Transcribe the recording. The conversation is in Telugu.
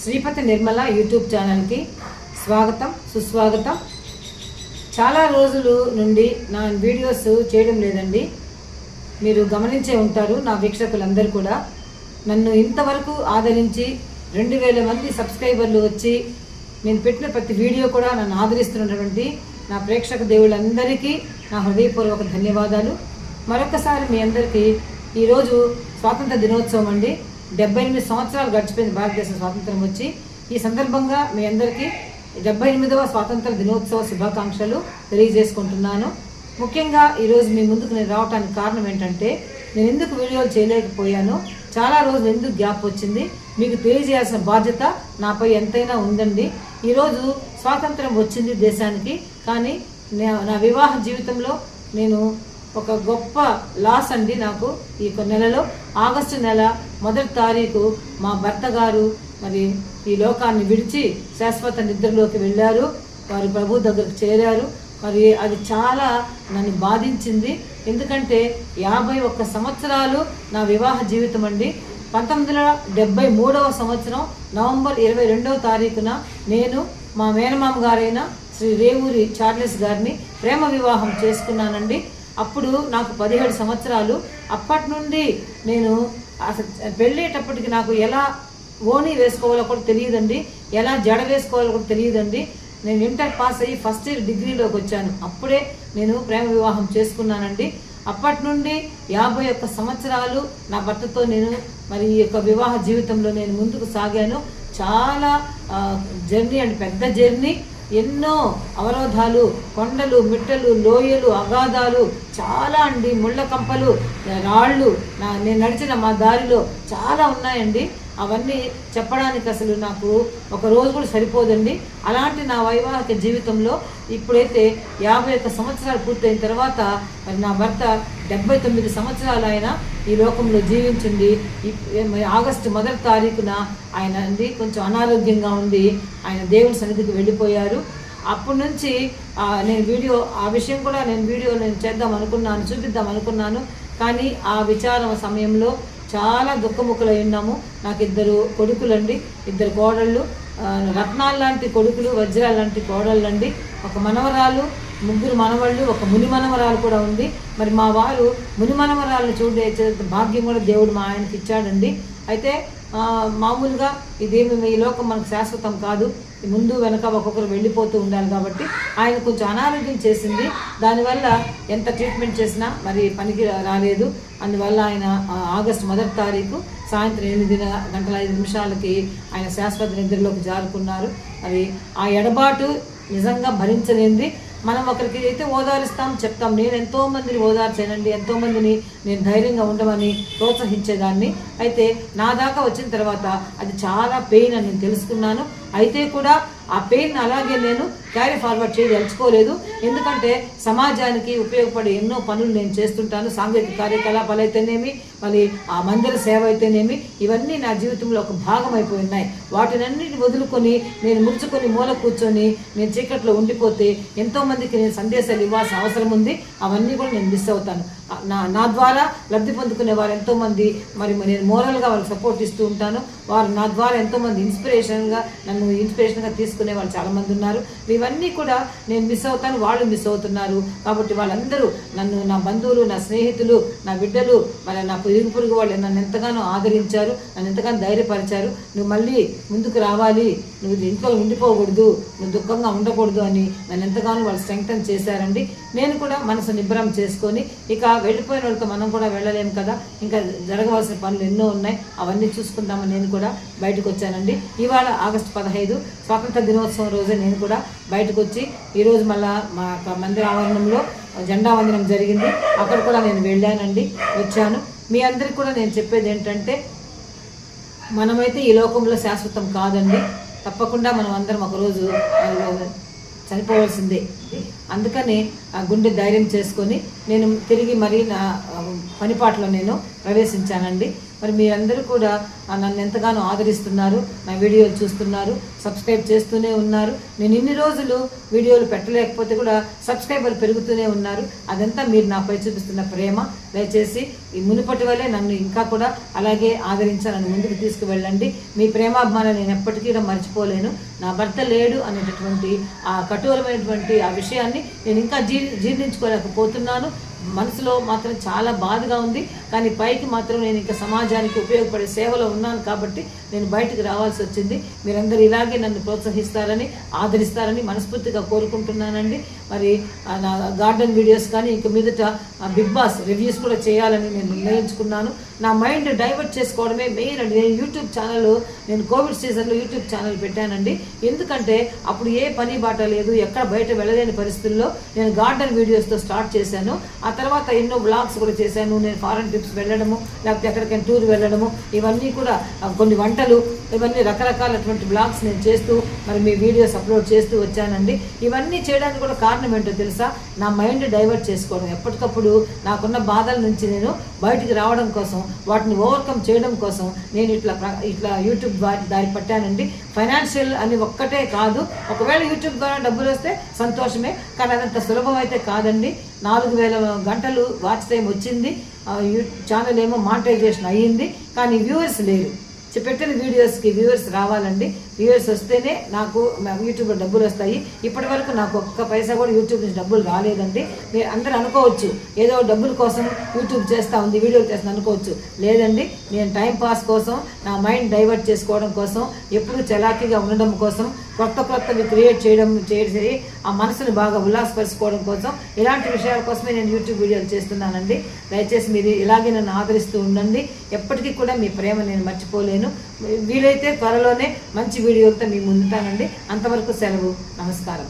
శ్రీపతి నిర్మల యూట్యూబ్ ఛానల్కి స్వాగతం సుస్వాగతం. చాలా రోజుల నుండి నా వీడియోస్ చేయడం లేదండి. మీరు గమనించే ఉంటారు, నా వీక్షకులందరూ కూడా నన్ను ఇంతవరకు ఆదరించి 2000 మంది సబ్స్క్రైబర్లు వచ్చి నేను పెట్టిన ప్రతి వీడియో కూడా నన్ను ఆదరిస్తున్నటువంటి నా ప్రేక్షక దేవుళ్ళందరికీ నా హృదయపూర్వక ధన్యవాదాలు. మరొకసారి మీ అందరికీ ఈరోజు స్వాతంత్ర దినోత్సవం అండి. 78 సంవత్సరాలు గడిచిపోయింది భారతదేశ స్వాతంత్రం వచ్చి. ఈ సందర్భంగా మీ అందరికీ 78వ స్వాతంత్ర దినోత్సవ శుభాకాంక్షలు తెలియజేసుకుంటున్నాను. ముఖ్యంగా ఈరోజు మీ ముందుకు నేను రావడానికి కారణం ఏంటంటే, నేను ఎందుకు వీడియోలు చేయలేకపోయానో, చాలా రోజులు ఎందుకు గ్యాప్ వచ్చింది, మీకు తెలియజేయాల్సిన బాధ్యత నాపై ఎంతైనా ఉందండి. ఈరోజు స్వాతంత్రం వచ్చింది దేశానికి, కానీ నా వివాహ జీవితంలో నేను ఒక గొప్ప లాస్ అండి. నాకు ఈ నెలలో ఆగస్టు నెల 1వ తారీఖు మా భర్త గారు మరి ఈ లోకాన్ని విడిచి శాశ్వత నిద్రలోకి వెళ్ళారు. వారు ప్రభు దగ్గరకు చేరారు. మరి అది చాలా నన్ను బాధించింది. ఎందుకంటే 51 సంవత్సరాలు నా వివాహ జీవితం అండి. 1973వ సంవత్సరం నవంబర్ 22వ తారీఖున నేను మా మేనమామ గారైన శ్రీ రేవూరి చార్లెస్ గారిని ప్రేమ వివాహం చేసుకున్నానండి. అప్పుడు నాకు 17 సంవత్సరాలు. అప్పటి నుండి నేను అసలు పెళ్ళేటప్పటికి నాకు ఎలా ఓణి వేసుకోవాలో కూడా తెలియదండి, ఎలా జడ వేసుకోవాలో కూడా తెలియదండి. నేను ఇంటర్ పాస్ అయ్యి ఫస్ట్ ఇయర్ డిగ్రీలోకి వచ్చాను. అప్పుడే నేను ప్రేమ వివాహం చేసుకున్నానండి. అప్పటి నుండి 51 సంవత్సరాలు నా భర్తతో నేను మరి ఈ యొక్క వివాహ జీవితంలో నేను ముందుకు సాగాను. చాలా జర్నీ అండి, పెద్ద జర్నీ. ఎన్నో అవరోధాలు, కొండలు, మిట్టలు, లోయలు, అగాధాలు చాలా అండి, ముళ్ళ కంపలు, రాళ్ళు, నేను నడిచిన మా దారిలో చాలా ఉన్నాయండి. అవన్నీ చెప్పడానికి అసలు నాకు ఒక రోజు కూడా సరిపోదండి. అలాంటి నా వైవాహిక జీవితంలో ఇప్పుడైతే 51 సంవత్సరాలు పూర్తయిన తర్వాత మరి నా భర్త 79 సంవత్సరాలు ఆయన ఈ లోకంలో జీవించింది. ఆగస్టు 1వ తారీఖున ఆయన అండి కొంచెం అనారోగ్యంగా ఉండి ఆయన దేవుని సన్నిధికి వెళ్ళిపోయారు. అప్పటి నుంచి నేను ఆ విషయం కూడా నేను చేద్దాం అనుకున్నాను, చూపిద్దాం అనుకున్నాను. కానీ ఆ విచారం సమయంలో చాలా దుఃఖముఖులై ఉన్నాము. నాకు 2 కొడుకులండి, 2 కోడళ్ళు, రత్నాలు లాంటి కొడుకులు, వజ్రాలు లాంటి కోడళ్ళండి. ఒక మనవరాలు, 3 మనవళ్ళు, ఒక ముని మనవరాలు కూడా ఉంది. మరి మా వారు ముని మనవరాలను చూడే భాగ్యం కూడా దేవుడు మా ఆయనకి ఇచ్చాడండి. అయితే మామూలుగా ఇదేమి ఈ లోకం మనకు శాశ్వతం కాదు, ముందు వెనక ఒక్కొక్కరు వెళ్ళిపోతూ ఉండాలి. కాబట్టి ఆయన కొంచెం అనారోగ్యం చేసింది. దానివల్ల ఎంత ట్రీట్మెంట్ చేసినా మరి పనికి రాలేదు. అందువల్ల ఆయన ఆగస్టు 1వ తారీఖు సాయంత్రం 8:05 ఆయన శాశ్వత నిద్రలోకి జారుకున్నారు. మరి ఆ ఎడబాటు నిజంగా భరించలేంది. మనం ఒకరికి అయితే ఓదారుస్తాం, చెప్తాం. నేను ఎంతోమందిని ఓదార్చానండి, ఎంతోమందిని నేను ధైర్యంగా ఉండమని ప్రోత్సహించేదాన్ని. అయితే నా దాకా వచ్చిన తర్వాత అది చాలా పెయిన్ అని నేను తెలుసుకున్నాను. అయితే కూడా ఆ పెయిన్ అలాగే నేను క్యారీ ఫార్వర్డ్ చేయదలుచుకోలేదు. ఎందుకంటే సమాజానికి ఉపయోగపడే ఎన్నో పనులు నేను చేస్తుంటాను. సాంఘిక కార్యకలాపాలు అయితేనేమి, మళ్ళీ ఆ మందిర సేవ అయితేనేమి, ఇవన్నీ నా జీవితంలో ఒక భాగం అయిపోయి ఉన్నాయి. వాటినన్నిటిని వదులుకొని నేను ముడుచుకొని మూల కూర్చొని నేను చీకట్లో ఉండిపోతే ఎంతోమందికి నేను సందేశాలు ఇవ్వాల్సిన అవసరం ఉంది. అవన్నీ కూడా నేను మిస్ అవుతాను. నా ద్వారా లబ్ధి పొందుకునే వారు ఎంతోమంది, మరి నేను మోరల్గా వాళ్ళకి సపోర్ట్ ఇస్తూ ఉంటాను. వారు నా ద్వారా ఎంతోమంది నన్ను ఇన్స్పిరేషన్గా తీసుకునే వాళ్ళు చాలామంది ఉన్నారు. ఇవన్నీ కూడా నేను మిస్ అవుతాను, వాళ్ళు మిస్ అవుతున్నారు. కాబట్టి వాళ్ళందరూ నా బంధువులు, నా స్నేహితులు, నా బిడ్డలు, మరి నా పొరుగు వాళ్ళు నన్ను ఎంతగానో ఆదరించారు, నన్ను ఎంతగానో ధైర్యపరిచారు. నువ్వు మళ్ళీ ముందుకు రావాలి, నువ్వు ఇంట్లో ఉండిపోకూడదు, నువ్వు దుఃఖంగా ఉండకూడదు అని నన్ను ఎంతగానో వాళ్ళు స్ట్రెంగ్తన్ చేశారండి. నేను కూడా మనసు నిబ్బరం చేసుకొని, ఇక వెళ్ళిపోయిన వాళ్ళతో మనం కూడా వెళ్ళలేము కదా, ఇంకా జరగవలసిన పనులు ఎన్నో ఉన్నాయి, అవన్నీ చూసుకుందామని నేను కూడా బయటకు వచ్చానండి. ఇవాళ ఆగస్టు 15 స్వాతంత్ర దినోత్సవం రోజే నేను కూడా బయటకు వచ్చి ఈరోజు మళ్ళా మా మందిర ఆవరణంలో జెండా వందనం జరిగింది. అక్కడ కూడా నేను వెళ్ళానండి, వచ్చాను. మీ అందరికి కూడా నేను చెప్పేది ఏంటంటే, మనమైతే ఈ లోకంలో శాశ్వతం కాదండి. తప్పకుండా మనం అందరం ఒకరోజు చనిపోవాల్సిందే. చేశానండి. అందుకని గుండె ధైర్యం చేసుకొని నేను తిరిగి మరి నా పనిపాట్లో నేను ప్రవేశించానండి. మరి మీరందరూ కూడా నన్ను ఎంతగానో ఆదరిస్తున్నారు, నా వీడియోలు చూస్తున్నారు, సబ్స్క్రైబ్ చేస్తూనే ఉన్నారు. నేను ఇన్ని రోజులు వీడియోలు పెట్టలేకపోతే కూడా సబ్స్క్రైబర్లు పెరుగుతూనే ఉన్నారు. అదంతా మీరు నాపై చూపిస్తున్న ప్రేమ. దయచేసి ఈ మునుపటి వల్లే నన్ను ఇంకా కూడా అలాగే ఆదరించి నన్ను ముందుకు తీసుకువెళ్ళండి. మీ ప్రేమాభిమానం నేను ఎప్పటికీ కూడా మర్చిపోలేను. నా భర్త లేడు అనేటటువంటి ఆ కఠోరమైనటువంటి ఆ విషయాన్ని నేను ఇంకా జీర్ణించుకోలేకపోతున్నాను. మనసులో మాత్రం చాలా బాధగా ఉంది. కానీ పైకి మాత్రం నేను ఇంకా సమాజానికి ఉపయోగపడే సేవలో ఉన్నాను కాబట్టి నేను బయటకు రావాల్సి వచ్చింది. మీరందరూ ఇలాగే నన్ను ప్రోత్సహిస్తారని, ఆదరిస్తారని మనస్ఫూర్తిగా కోరుకుంటున్నానండి. మరి నా గార్డెన్ వీడియోస్ కానీ ఇంక మీదట బిగ్ బాస్ రివ్యూస్ కూడా చేయాలని నేను నిర్ణయించుకున్నాను. నా మైండ్ డైవర్ట్ చేసుకోవడమే మెయిన్ అండి. నేను యూట్యూబ్ ఛానల్, నేను కోవిడ్ సీజన్లో యూట్యూబ్ ఛానల్ పెట్టానండి. ఎందుకంటే అప్పుడు ఏ పని బాట లేదు, ఎక్కడ బయట వెళ్ళలేని పరిస్థితుల్లో నేను గార్డెన్ వీడియోస్తో స్టార్ట్ చేశాను. ఆ తర్వాత ఎన్నో బ్లాగ్స్ కూడా చేశాను. నేను ఫారెన్ ట్రిప్స్ వెళ్ళడము, లేకపోతే ఎక్కడికైనా టూర్ వెళ్ళడము, ఇవన్నీ కూడా కొన్ని వంటలు, ఇవన్నీ రకరకాలటువంటి బ్లాగ్స్ నేను చేస్తూ మరి మీ వీడియోస్ అప్లోడ్ చేస్తూ వచ్చానండి. ఇవన్నీ చేయడానికి కూడా కారణం ఏంటో తెలుసా? నా మైండ్ డైవర్ట్ చేసుకోవడం. ఎప్పటికప్పుడు నాకున్న బాధల నుంచి నేను బయటికి రావడం కోసం, వాటిని ఓవర్కమ్ చేయడం కోసం నేను ఇట్లా యూట్యూబ్ దారి పట్టానండి. ఫైనాన్షియల్ అని ఒక్కటే కాదు, ఒకవేళ యూట్యూబ్ ద్వారా డబ్బులు వస్తే సంతోషమే, కానీ అదంత సులభం అయితే కాదండి. 4000 గంటలు వాచ్ టైం వచ్చింది, ఛానల్ ఏమో మానిటైజేషన్ అయ్యింది, కానీ వ్యూవర్స్ లేరు. పెట్టిన వీడియోస్కి వ్యూవర్స్ రావాలండి. వ్యూవర్స్ వస్తేనే నాకు యూట్యూబ్లో డబ్బులు వస్తాయి. ఇప్పటి వరకు నాకు ఒక్క పైసా కూడా యూట్యూబ్ నుంచి డబ్బులు రాలేదండి. మీరు అందరూ అనుకోవచ్చు ఏదో డబ్బుల కోసం యూట్యూబ్ చేస్తూ ఉంది, వీడియోలు చేస్తుంది అనుకోవచ్చు. లేదండి, నేను టైం పాస్ కోసం, నా మైండ్ డైవర్ట్ చేసుకోవడం కోసం, ఎప్పుడూ చలాకీగా ఉండడం కోసం, కొత్తవి క్రియేట్ చేసి ఆ మనసుని బాగా ఉల్లాసపరుచుకోవడం కోసం, ఇలాంటి విషయాల కోసమే నేను యూట్యూబ్ వీడియోలు చేస్తున్నానండి. దయచేసి మీరు ఇలాగే నన్ను ఆదరిస్తూ ఉండండి. ఎప్పటికీ కూడా మీ ప్రేమ నేను మర్చిపోలేను. వీలైతే త్వరలోనే మంచి వీడియోలతో మీ ముందుతానండి. అంతవరకు సెలవు. నమస్కారం.